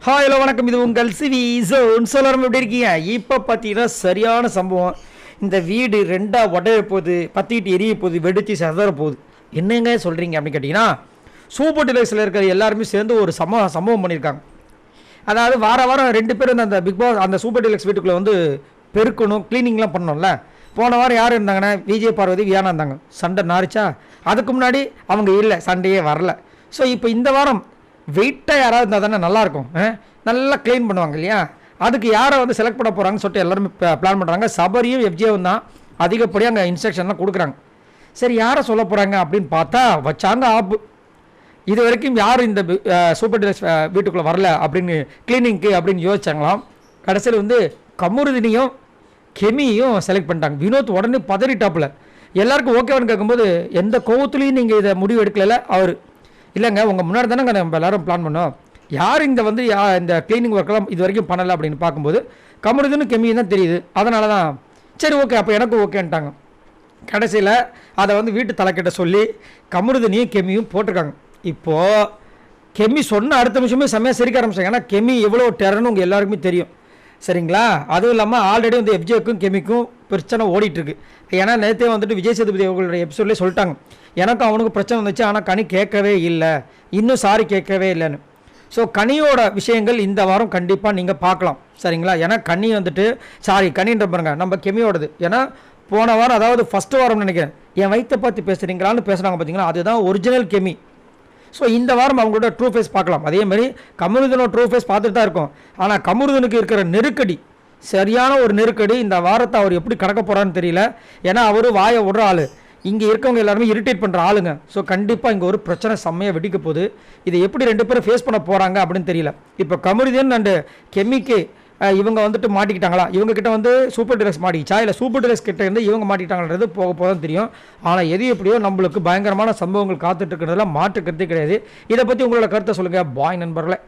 Hi hello வணக்கம். இது உங்கள் சிவி ஜோன். சொல்லணும் எப்படி இருக்கீங்க? இப்போ பார்த்தீங்கன்னா சரியான சம்பவம். இந்த வீடு ரெண்டாக உடைய போகுது, பற்றிக்கிட்டு எரிய போகுது, வெடித்து செதற போகுது. என்னங்க சொல்கிறீங்க அப்படின்னு கேட்டிங்கன்னா, சூப்பர் டிலக்ஸில் இருக்கிற எல்லாருமே சேர்ந்து ஒரு சம்பவம் பண்ணியிருக்காங்க. அதாவது வாரம் 2 பேர் வந்து அந்த பிக் பாஸ் அந்த சூப்பர் டிலக்ஸ் வீட்டுக்குள்ளே வந்து பெருக்கணும், க்ளீனிங்லாம் பண்ணணும்ல. போன வாரம் யார் இருந்தாங்கன்னா விஜய் பார்வதி வியானா இருந்தாங்க. சண்டை நாரிச்சா. அதுக்கு முன்னாடி அவங்க இல்லை, சண்டையே வரல. ஸோ இப்போ இந்த வாரம் வெயிட்டாக யாராவது இருந்தால் தானே நல்லாயிருக்கும். நல்லா க்ளீன் பண்ணுவாங்க இல்லையா? அதுக்கு யாரை வந்து செலக்ட் பண்ண போகிறாங்கன்னு சொல்லிட்டு எல்லாருமே பிளான் பண்ணுறாங்க. சபரியும் எஃப்ஜேவும் தான் அதிகப்படியாக அங்கே இன்ஸ்ட்ரக்ஷன்லாம் கொடுக்குறாங்க. சரி, யாரை சொல்ல போகிறாங்க அப்படின்னு பார்த்தா வச்சாங்க ஆப்பு. இது வரைக்கும் யாரும் இந்த சூப்பர் டிலக்ஸ் வீட்டுக்குள்ளே வரல அப்படின்னு க்ளீனிங்க்கு அப்படின்னு யோசிச்சாங்களாம். கடைசியில் வந்து கமுருதினியும் கெமியும் செலக்ட் பண்ணிட்டாங்க. வினோத் உடனே பதறிட்டாப்புல. எல்லாருக்கும் ஓகேவான்னு கேட்கும்போது எந்த கோவத்துலேயும் நீங்கள் இதை முடிவு எடுக்கல. அவர் இல்லைங்க, உங்கள் முன்னாடி தானே நம்ம எல்லோரும் பிளான் பண்ணோம். யார் இந்த வந்து இந்த க்ளீனிங் ஒர்க்கெல்லாம் இது வரைக்கும் பண்ணலை அப்படின்னு பார்க்கும்போது கமருதுன்னு கெமியும் தான் தெரியுது. அதனால தான் சரி ஓகே, அப்போ எனக்கும் ஓகேன்ட்டாங்க. கடைசியில் அதை வந்து வீட்டு தலைக்கிட்ட சொல்லி கமருதினியும் கெமியும் போட்டிருக்காங்க. இப்போது கெமி சொன்ன அடுத்த நிமிஷமே செம்மையாக சிரிக்க ஆரம்பிச்சாங்க. ஏன்னா கெமி எவ்வளோ டெரர்னு உங்கள் எல்லாருக்குமே தெரியும், சரிங்களா? அதுவும் இல்லாமல் ஆல்ரெடி வந்து எஃப்ஜேக்கும் கெமிக்கும் பிரச்சனை ஓடிட்டுருக்கு. ஏன்னா நேற்றே வந்துட்டு விஜய் சேதுபதி அவங்களுடைய எபிசோட்லேயே சொல்லிட்டாங்க, எனக்கும் அவனுக்கு பிரச்சனை வந்துச்சு, ஆனால் கனி கேட்கவே இல்லை, இன்னும் சாரி கேட்கவே இல்லைன்னு. ஸோ கனியோட விஷயங்கள் இந்த வாரம் கண்டிப்பாக நீங்கள் பார்க்கலாம், சரிங்களா? ஏன்னா கனி வந்துட்டு கனின்ற பாருங்க நம்ம கெமியோடது. ஏன்னா போன வாரம், அதாவது ஃபஸ்ட்டு வாரம் நினைக்கிறேன், என் வயிற்றை பார்த்து பேசுகிறீங்களான்னு பேசுகிறாங்க பார்த்தீங்களா, அதுதான் ஒரிஜினல் கெமி. ஸோ இந்த வாரம் அவங்களோட ட்ரூ ஃபேஸ் பார்க்கலாம். அதேமாதிரி கமருதனோட ட்ரூ ஃபேஸ் பார்த்துட்டு தான் இருக்கும். ஆனால் கமருதனுக்கு இருக்கிற நெருக்கடி, சரியான ஒரு நெருக்கடி. இந்த வாரத்தை அவர் எப்படி கடக்க போகிறான்னு தெரியல. ஏன்னா அவர் வாயை விடுற ஆள், இங்கே இருக்கவங்க எல்லாருமே இரிட்டேட் பண்ணுற ஆளுங்க. ஸோ கண்டிப்பாக இங்கே ஒரு பிரச்சனை செம்மையாக வெடிக்க போகுது. இதை எப்படி 2 பேரும் ஃபேஸ் பண்ண போகிறாங்க அப்படின்னு தெரியல. இப்போ கமருதன் அண்டு கெமிக்கு இவங்க வந்துட்டு மாட்டிக்கிட்டாங்களா, இவங்க கிட்ட வந்து சூப்பர் டிலக்ஸ் மாட்டிக்கிச்சா, இல்லை சூப்பர் டிலக்ஸ் கிட்ட இருந்து இவங்க மாட்டிக்கிட்டாங்கன்றது போக தான் தெரியும். ஆனால் எது எப்படியோ நம்மளுக்கு பயங்கரமான சம்பவங்கள் காத்துட்டு இருக்கிறதுல மாற்று கருத்தே கிடையாது. இதை பற்றி உங்களோட கருத்தை சொல்லுங்கள் பாய் நண்பர்களே.